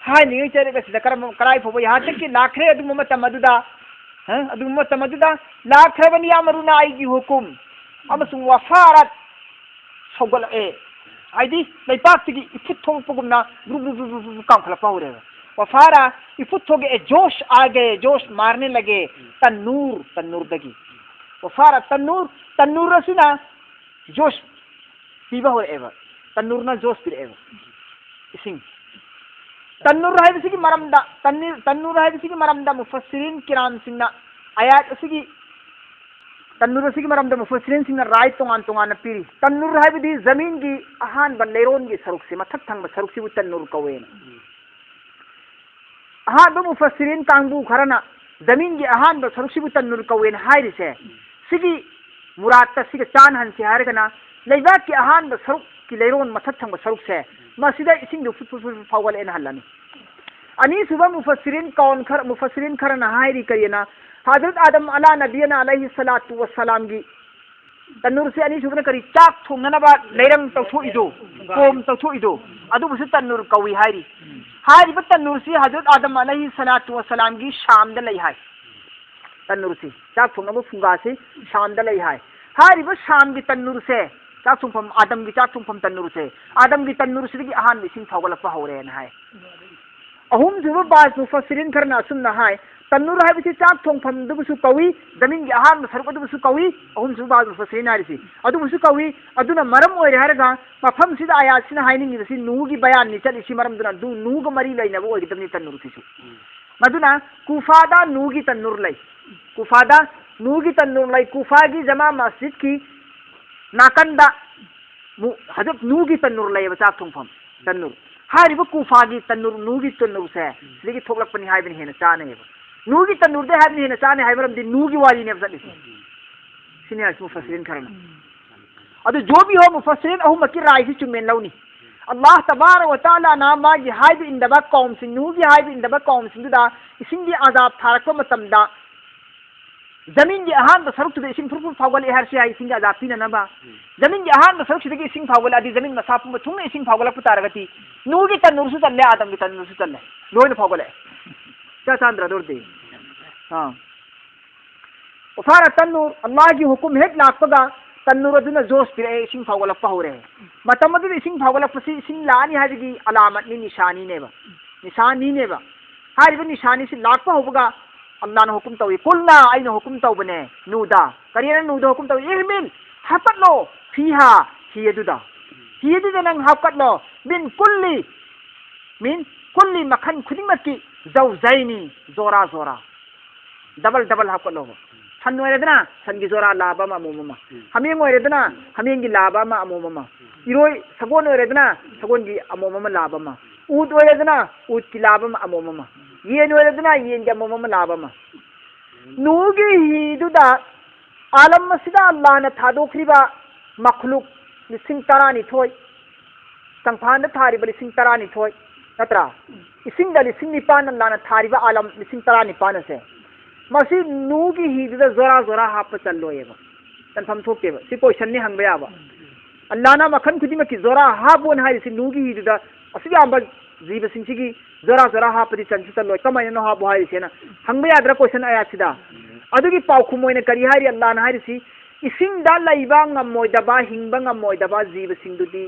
[SPEAKER 1] हाय नि चरेगा सिदा कराई फोबो यहाँ तक के लाखरे अदुगुम मतम मदुदा अदुगुम मतम मदुदा लाखबनी अमरुना आइगी हुकुम अमसुंग वफारत सोगल ए आइदी लैपाक्तिगी इफुट थोंगपगुमना ग्रुब कांखलपा होरे वफारा इफुट थोगे ए जोश आ गए जोश मारने लगे तन्नूर दगी वफारा तन्नूर रसिना जोश पीबा हो एव तन्नूर ना जोश पिर एव इसिंग तन्नूर है बिसिगी मरमदा तन्नूर है बिसिगी मरमदा मुफस्सिरीन किराम सिंगना आयात असिगी तन्नूर असिगी मरमदा मुफस्सिरीन सिंगना राय तोंगान पीरी तन्नूर है बिदी जमीन की अहान बल्लेरोन की सरुक से मथक थंग सरुक से तन्नूर कवेन अहान मुफस्सिरीन कांगबू खरना जमीन की अहान सरुक से तन्नूर कवेन हाइरिसे सिगी मुराद सिग चान हनसे हारगना लेबा की अहान सरुक की लेरोन मथक थंग सरुक से मसिदा इसिंग फुट फावल एन हल्लानी अनी सुबह मुफस्सिरीन खरना हाइरी करियना हजरत आदम अला नबीना अलैहि सलातु वस्सलाम की तन्नूर से अनी सुबह करी चाक थोंगनबा लेरंग तौथोइदो कोम तौथोइदो अदुबुसु तन्नूर कवी हाइरी हाइरिबा तन्नूर से हजरत आदम अलैहि सलातु वस्सलाम की शाम द लई हाय तन्नूर से चाक थोंगनबा फुंगा से शाम द लई हाय हाइरिबा शाम की तन्नूर से चाक थोंफम आदम की चाक थोंफम तन्नूर से आदम की तन्नूर से अहान बिसिंग फावगलपा होरेन हाय अहुम जुबा बास मुफस्सिरीन खरना सुनना हाय तन्नूर है बिसी चाक थोंफम दुबुसु कवी जमीन की अहान सरुक दुबुसु कवी अहुम जुबा मुफस्सिरीन हारिसी अदुबुसु कवी अदुना मरम ओइरे हरगा मफम सिदा आयात सिना हाइनिंग बिसी नू की बयान नि चली सी मरम दुना दु नू ग मरी लैनबो ओइगतमनि तन्नूर सिसु मदुना कुफादा नू की तन्नूर लै कुफा की जमा मस्जिद की नाकंदा हजरत नू की तन्नूर लै चाक थोंफम तन्नूर हारिबो कुफा की तन्नूर नू की तन्नूर से सिगी थोकलपनि हाइबनि हेना चाने नू की तन्नूर दे हाइबनि हेना चाने हाइबरम दि नू की वाली ने बजलिस सिने आस मुफस्सिरीन करना अदु जो भी हो मुफस्सिरीन अहुम की राय से चुमेन लौनी अल्लाह तबारक व तआला ना मा की हाइब इंदबा कौम सिंग नू की हाइब इंदबा कौम सिंगदा इसिंग की अजाब थारक मतमदा जमीन की अहान सरुक तुद इसिंग फुरफुर फावगल हर से इसिंग की अजाब पिना नबा जमीन की अहान सरुक तुद इसिंग फावगल आदि जमीन मसाफ थुंग इसिंग फावगल पुतारगती नू की तन्नूर से चले आदम की तन्नूर से चले लोन फावगल क्या चांद्रा दौड़ दे हां वफारा तन्नूर अल्लाह की हुकुम है लापगा तन्नूर अदुना जोश पिरे इसिंग फावगल पहुरे मतमदु इसिंग फावगल पसी इसिंग लानी हाजिगी अलामत नि निशानी नेबा हारिबो निशानी से लाप होबगा अल्लाह ने हुकुम तवी कुलना आइना हुकुम तवबने नूदा करियना नूदा हुकुम तवी इरमिल हापतलो फीहा हियदुदा नंग हापतलो मिन कुल्ली मखन खुदिमकी जौजैनी जोरा डबल हापतलो सन ओइरेदना सन की जोरा लाबा मा अमोममा हमें ओइरेदना हमें की लाबा मा अमोममा इरोय सगोन ओइरेदना सगोन की अमोममा लाबा मा ऊट ओइरेदना ऊट की लाबा मा अमोममा येन ओइरेदना येन की अमोममा लाबा मा नूगी हिदुदा आलम मसिदा अल्लाह ने थादोखरिबा मखलुक लिसिंग तरानिथोय संफान थारिबा लिसिंग तरानिथोय नत्रा इसिंग लिसिंग निपान अल्लाह ने थारिबा आलम लिसिंग तरानिपान से मसी नूगी हिदुदा जोरा हाप चल्लोयेबा तनफम थोकेबा सि क्वेश्चन नि हंगबा याबा अल्लाह ना मखन खुदिमा की जोरा हाबोन हारिसि नूगी हिदुदा असिबा अंबा जीव सिंसिगी जोरा हापदी चंसि चल्लोय कमायनो हाबो हारिसेना हंगबा याद्रा क्वेश्चन आया सिदा अदुगी पाउखु मोयने करी हारि अल्लाह ना हारिसि इसिंग दा लैबा ngमोयदबा हिंगबा ngमोयदबा जीव सिंदुदी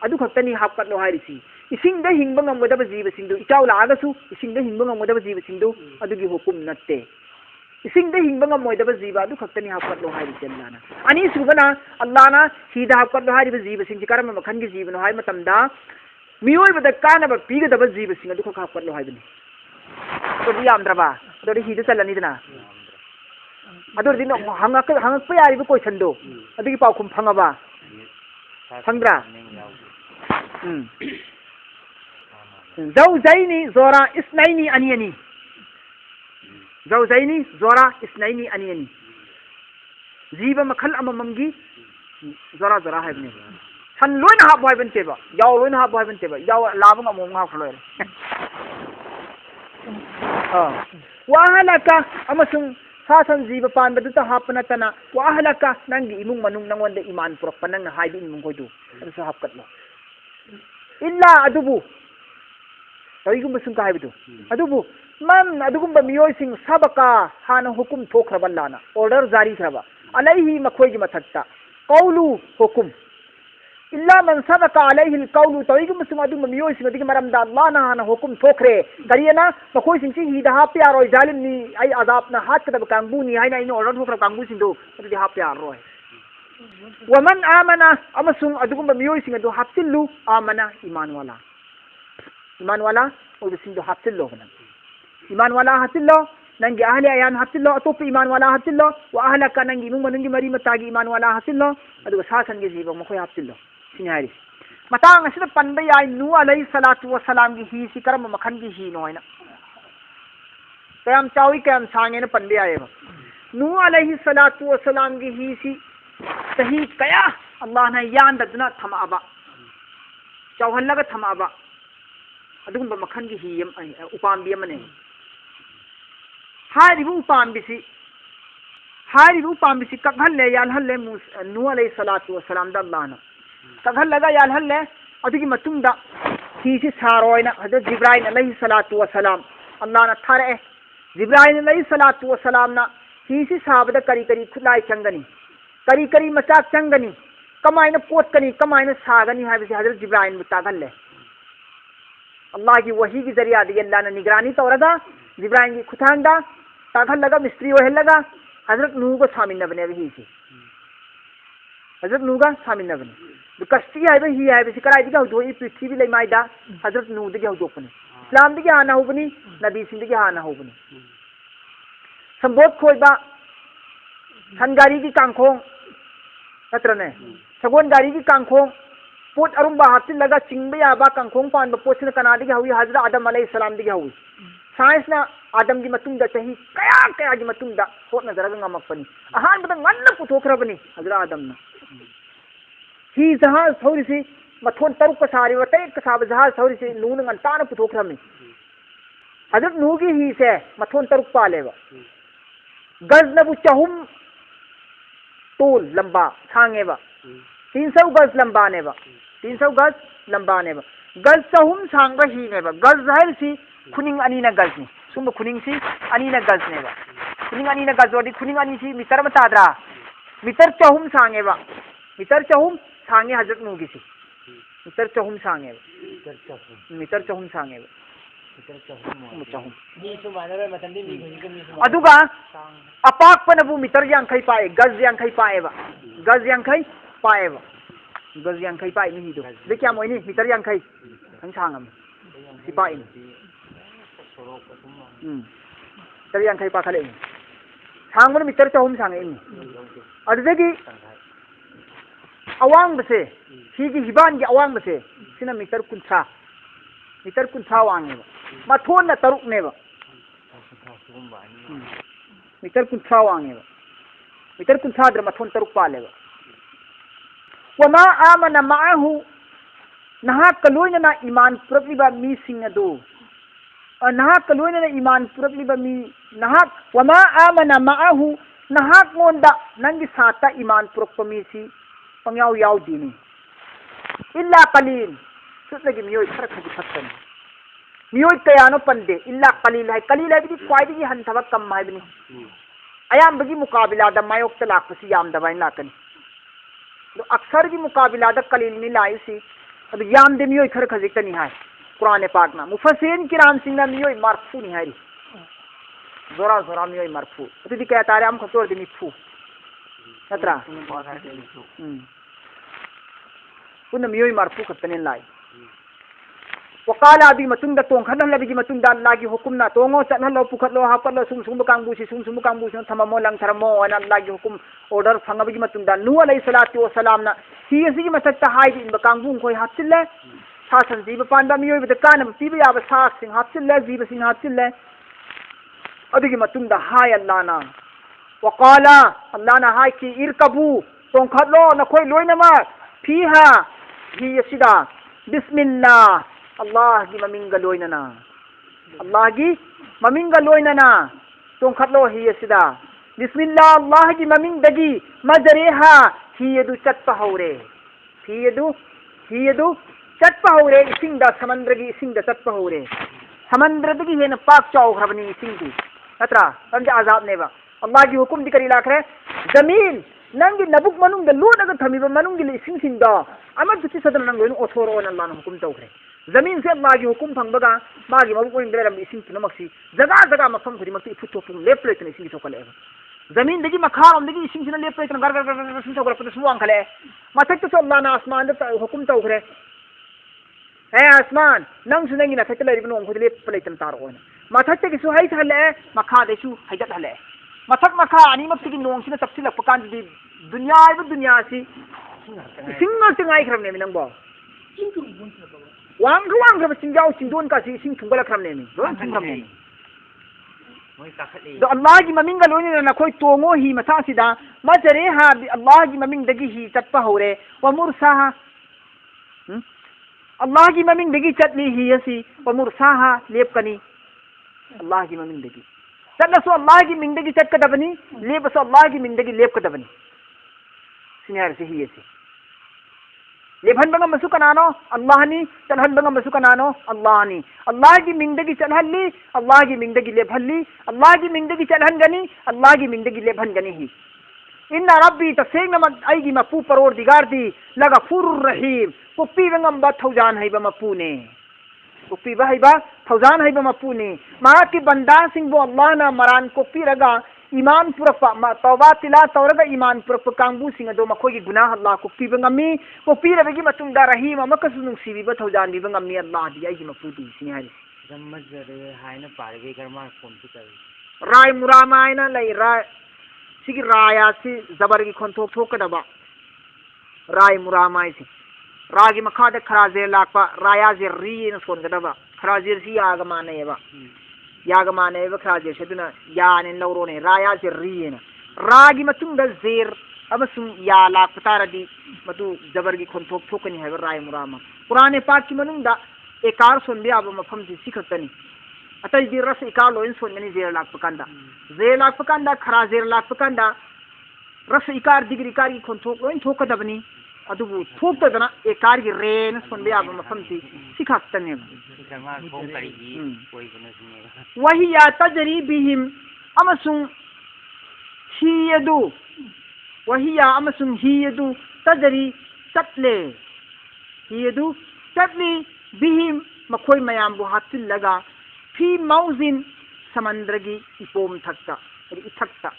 [SPEAKER 1] अदु खतनी हापकलो हारिसि इसिंग दा हिंग ngam जीव सिंधु इचाउ लागसु इसिंग दा हिंग ngam जीव सिंधु अदुगी हुकुम नत्ते इसिंग दा हिंग ngam जीव अदु खक्तनी हापत लो हाई चलना अनि सुबना अल्लाह ना सीधा हापत लो हाई जीव सिंह करम मखन की जीवन हाई मतमदा मियोय बद कानब पीगदब जीव सिंह अदु हापत लो हाई बनी तो यामद्रबा तो हिद चलनी दना अदो दिनो हंगक पे यारिबो क्वेश्चन दो अदुगी पाउखुम फंगबा फंगद्रा ज़ौजैनी ज़ोरा इस्नैनी अनियनी ज़ौजैनी ज़ोरा इस्नैनी अनियनी जीव मखल अममगी ज़ोरा ज़ोरा है बने सन लोइन हाब है बनतेबा याव लोइन हाब है बनतेबा याव लाबंग अमम हाब खलोय वाहलका अमसुंग सासन जीव पान बदुता हापना तना वाहलका नंगी इमुंग मनुंग नंगोंद ईमान पुरक नंग हाइबी इमुंग कोइदु अदुसु हापकतलो इल्ला अदुबु तौइगुम सुंग का हाइबदु अदुबु मन अदुगुम मियोय सिंग सबका हाना हुकुम थोखरबल्लाना ऑर्डर जारी खरबा अलैहि मखोइगी मथक्ता कौलु हुकुम इल्ला मन सबका अलैहि कौलु तौइगुम सुंग अदुम मियोय सिंग दिग मरमदा अल्लाह ना हाना हुकुम थोखरे करियना मखोय सिंग ची हिदा हा प्यारोय जालिम नि आई अजाब ना हाथ कदब कांगबुनी हाइना इन ऑर्डर थोखर कांगबु सिंदो अदि हा प्यारोय वमन आमना अमसुंग अदुगुम मियोय सिंग अदु हाप्तिल्लु आमना ईमान वाला और सिंधु हासिल्लो बना ईमान वाला हासिल्लो नंगी अहले अयान हासिल्लो अतोप ईमान वाला हासिल्लो व अहला का नंगी इमुंग मनंगी मरी मतागी ईमान वाला हासिल्लो अदु सासन गे जीव मखोय हासिल्लो सिनारी मतांग असिद पनबे याय नू अलैहि सलातु व सलाम गी ही सिकरम मखन गी ही नोयना कयम चावी कयम सांगे न पनबे आए नू अलैहि सलातु व सलाम गी ही सी सही कया अल्लाह ने यान ददना थमाबा चौहल्लगा थमाबा अदुगुंबा मखन की ही उपाम्बी अमने हारिबु उपाम्बी कगहल्ले यालहल्ले नू अलैहि सलातु वसलाम दा अल्लाह ना कगहल्लगा यालहल्ले अदुगी मतुंगदा ही सी सारोयना हजरत जिब्राइल अलैहि सलातु वसलाम अल्लाह ना थारे जिब्राइल अलैहि सलातु वसलाम ना ही सी साबदा करी करी खुलाई चंगनी करी करी मचाक चंगनी कमायना पोतकनी कमायना सागनी हाबिसे हजरत जिब्राइल मुतागल्ले अल्लाह की वही की जरिया दी अल्लाह ने निगरानी तौरदा जिब्राइल की खुथांगदा ताखल लगा मिस्त्री वह लगा हजरत नूह को शामिल न बने वही से हजरत नूह का शामिल न बने तो कश्ती है वही है वैसे कराई दी हो ये पृथ्वी भी ले मायदा हजरत नूह दी हो दोपने इस्लाम दी हाना हो बनी नबी सिंह दी हाना हो बनी संबोध खोजबा संगारी की कांखों नत्रने सगोन गारी की कांखों पोट अरुम्बा हाथिल लगा चिंबे याबा कांखों पान पोट ने कनाडी की हुई हजरत आदम अलैहिस्सलाम दी हुई साइंस ना आदम की मतुंदा चाही कया कया की मतुंदा पोट नजर नगमपनी अहान बद ngन्न पुथोखरबनी हजरत आदम ना ही जहाज थोड़ी सी मथोन तरुक का सारी वटे का साब जहाज थोड़ी सी नून ngंतान पुथोखरमी हजरत नूह की ही से मथोन तरुक पालेवा गज नबु चहुम तोल लंबा सांगेवा 300 गज लंबा नेबा 300 गज लंबा नेबा गज चहुम सांगबा ही नेबा गज हर सी खुनिंग अनी ना गज नि सुम खुनिंग सी अनी ना गज नेबा खुनिंग अनी ना गज वडी खुनिंग अनी सी मीटर मताद्रा मीटर चहुम सांगेबा मीटर चहुम सांगे हजरत नूह की सी मीटर चहुम सांगेबा मीटर चहुम सांगेबा अदुगा अपाक पनबु मीटर यांखै पाए गज यांखै पाएबा गज यांखै पाएबा गज यांखै पाए नि दो दे क्या मोइनी मीटर यांखै हंग सांगम सिपाई मीटर यांखै पाखले सांगबन मीटर चहुम सांगे नि अदुदगी अवांग बसे हिगी हिबान की अवांग बसे सिना मीटर कुंथा वांगेबा मथोन न तरुक नेबा मीटर कुंथा वांगेबा मीटर कुंथा द्र मथोन तरुक पालेबा वमा आमना माहु नहा कलोइना ईमान पुरबलिबा मी सिंह दो नहा कलोइना ईमान पुरबलिबा मी नहा वमा आमना माहु नहा मोंदा नंगी साता ईमान पुरप मी सी पंग्याव याव दीनी इल्ला कलील सुतलगी मियोय खर खबि फतन मियोय कयानो पंदे इल्ला कलील है बिदी क्वाइदी हंथबा कम है बिनी अयाम बगी मुकाबिला द मायोक तलाक पसी याम दबाइन लाकनी तो अक्सर की मुकाबिला द कलील नि लाई सी अदु यामदे मियोय खर खजिक्तनी हाय कुरान पाकना मुफस्सिरीन किराम सिंगना मियोय मारफू नि हायरी जोरा जोरा मियोय मारफू अदुदि क्या तारे हम खतोर दि मिफू नत्रा पुन मियोय मारफू खतने लाई वकाला अभी मतुंदा तोंग खनल लबी मतुंदा अल्लाह की हुकुमना तोंगो चनहलो पुखतलो हापलो सुम कांगबुसी सुम कांगबुसी थममो लंग थरमो अन अल्लाह की हुकुम ऑर्डर फंगबी मतुंदा नू अलैहि सलातु वसलामना ही असि मसक्ता हाई इन कांगबुं कोई हासिल्ले सा संजीव पांडा मियोय बद कान पीब याब सा सिंह हासिल्ले जीव सिंह हासिल्ले अदुगी मतुंदा हाय अल्लाहना वकाला अल्लाहना हाय की इरकबू तोंग खतलो नखोय लोइनमा फीहा ही यसिदा बिस्मिल्लाह अल्लाह की ममिंग लोइनना अल्लाह की ममिंग लोइनना तों खतलो ही यसिदा बिस्मिल्लाह अल्लाह की ममिंग दगी मजरेहा ही यदु चटपा हौरे ही यदु चटपा हौरे इसिंग दा समंद्र की इसिंग दा चटपा हौरे समंद्र दगी हेन पाक चाव खरबनी इसिंग दी अत्रा संजा आजाब नेबा अल्लाह की हुकुम दी करी लाखरे जमीन नंगी नबुक मनुंग दा लोडगा थमीबा मनुंग गी इसिंग सिंदा अमर दुति सदन नंग लोइन ओथोरो अन अल्लाह हुकुम तौखरे जमीन से अल्लाह की हुकुम फंगबगा मागी मबुक ओइन बेरम इसिंग किनमक्सी जगा जगा मफम खरि मक्ति फुटो पुंग लेप लेतन इसिंग थोकलेबा जमीन दगी मखारम दगी इसिंग सिना लेप लेतन गर गर गर सिन थोकले पुत सुवांग खले मथक तो अल्लाह ना आसमान दा हुकुम तौखरे है आसमान नंग सुनंगी ना थकले रिबन ओंग खले लेप लेतन तार ओइन मथक ते सु हाई थले मखा देसु हाइजत हले मथक मखा अनि मक्ति की नोंग सिना तफसिल पकान दी दुनिया इब दुनिया सी इसिंग तिंगाई खरम ने नंगबो वांग खब चिंजाव चिंदोन का सिंग थुंगला खरमने मी दोन थुंगरमने दो अल्लाह की ममिंग लोइने ना कोई तोंगो ही मथा सिदा मजरे हा अल्लाह की ममिंग दगी ही चटपा होरे व मुरसाहा अल्लाह की ममिंग दगी चटली ही यसी व मुरसाहा लेपकनी अल्लाह की ममिंग दगी चटलसो अल्लाह की मिंदगी चटकदबनी लेपसो अल्लाह की मिंदगी लेपकदबनी सिनियर से ही यसी लेभन बंगा मसुकनानो अल्लाह नी चलहन बंगा मसुकनानो अल्लाह नी अल्लाह की मिंदगी चलहली अल्लाह की मिंदगी लेभली अल्लाह की मिंदगी चलहन गनी अल्लाह की मिंदगी लेभन गनी ही इन्ना रब्बी तसेंग नमक आईगी मपू परोर दिगार दी लगा फुरुर रहीम पुप्पी बंगम बा थौजान है मपू ने पुप्पी बा है बा थौजान है मपू ने मां की बंदा सिंह वो अल्लाह ना मरान को पी रगा ईमान पुरप तौबा तिला तौरगा ईमान पुरप कांगबू सिंह दो मखोगी गुनाह अल्लाह को पीब ngami को पीरबगी मतुंदा रहीम अमकसु नुंसीबी ब थौजान बिब ngami अल्लाह दी आई मपुदी सिंह हाय
[SPEAKER 2] जमजरे हायना पारगे कर्मा कोन की कर
[SPEAKER 1] राय मुरामायना लई राय सिगी राया सी जबर की खोंथोक थोकदबा राय मुरामाय सी रागी मखाद खराजे लाकपा राया जे री न सोनगदबा खराजे सी आगमानेबा यागमाने खराजे सेदुना याने लौरोने राया से रियेना रागी मतुंग जेर अमसुम या लाकतारदी मधु जबर की खोंथोक थोकनी है राय मुरामा कुरान पाक की मनुंदा एकार सोन बिया मफम जी सिखतनी अतई जी रस एकार लोइन सोनगनी जेर लाक पकांदा खरा जेर लाक पकांदा रस इकार डिग्री कार की खोंथोक लोइन थोकदबनी अदुबु थोकदना एकार की रेन सोन बिया मफम जी सिखतनी
[SPEAKER 2] कर्मा खोम करीगी कोई बने
[SPEAKER 1] वही या तजरी बिहिम अमसुंग हियदु वही या अमसुंग हियदु तजरी चटले हियदु चटली बिहिम मखोई मयाम बु हातिल लगा फी मौजिन समंद्र की इपोम थकता इथकता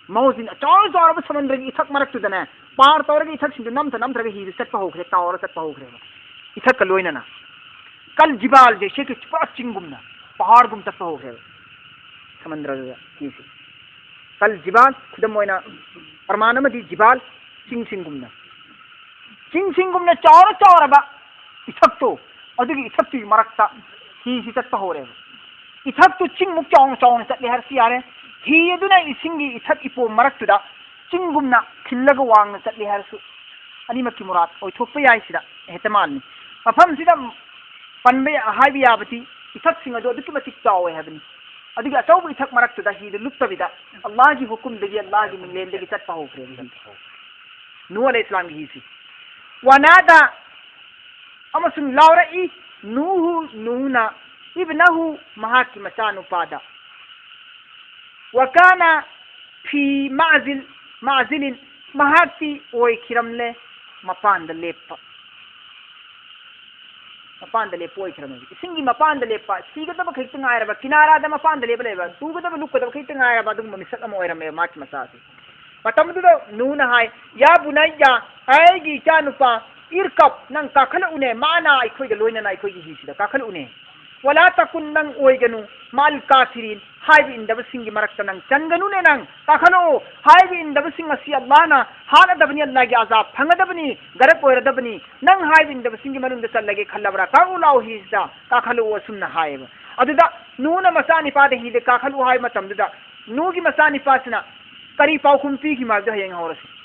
[SPEAKER 1] मौजिन चौर चौर समंद्र की इथक मरक तुदने पार तौर की इथक सिंधु नम थरगे ही चटपा होखरे तावर चटपा होखरे इथक लोइनना कल जिबाल जैसे कि चिंगुमना पहाड़ गुम तक हो गए समंद्र की कल जिबाल खुदम मोइना परमाणु दी जिबाल चिंगुमना चौर चौर बा इथक तो अदुगी इथक ती मरकता ही तक हो रहे इथक तो चिंग मुक चौंग चौंग चले हर सी यारे ही यदुना इसिंगी इथक इपो मरकतुदा चिंगुमना खिल्लग वांग चले हर सु अनिमक की मुराद ओइ थोप याई सिदा एहतमाल नि मफम सिदा पनबे हाइबी याबती इथक सिंह अदो अदुकी मतिक चावे हैबनी अदुगी अचौब इथक मरकतुदा ही लुप्तबिदा अल्लाह की हुकुम दगी अल्लाह की मिलेन दगी चटपा हो फ्रे नूह अलैहिस्सलाम की सी वनादा अमसुन लाउरई नूहु नूना इब्नहु महा की मचानुपादा वकाना फी माजिल महाती ओय खिरमले मपान द लेप
[SPEAKER 2] मपान लेप ओइखरम इसिंगी मपान लेप सीगदब खैत ngairaba kinara मपान लेप लेबा तुगदब लुकदब खैत ngairaba दुम मिसक अम ओइरमे माच मसासी मतमदुदा नूना हाय या बुनाइया आइगी चानुपा इरकप नंग काखल उने माना अखोइग लोइना अखोइगी हिसिदा काखल उने वला तकुन नंग ओइगनु माल काफिरिन हाइब इंदब सिंगी मरक्ता नंग चंगनु ने नंग काखलो हाइब इंदब सिंग असि अल्लाहना हाना दबनी अल्लाह की अजाब फंगदबनी गरक ओइरदबनी नंग हाइब इंदब सिंगी मनुंद चल्लगे खल्लबरा काउलाउ हिसदा काखलो वसुन्ना हाइब अदुदा नूना मसानी पादे हिदे काखलो हाइ मतमदुदा नूगी मसानी पासना करी पाउकुम पी की मागदा हेंग होरसी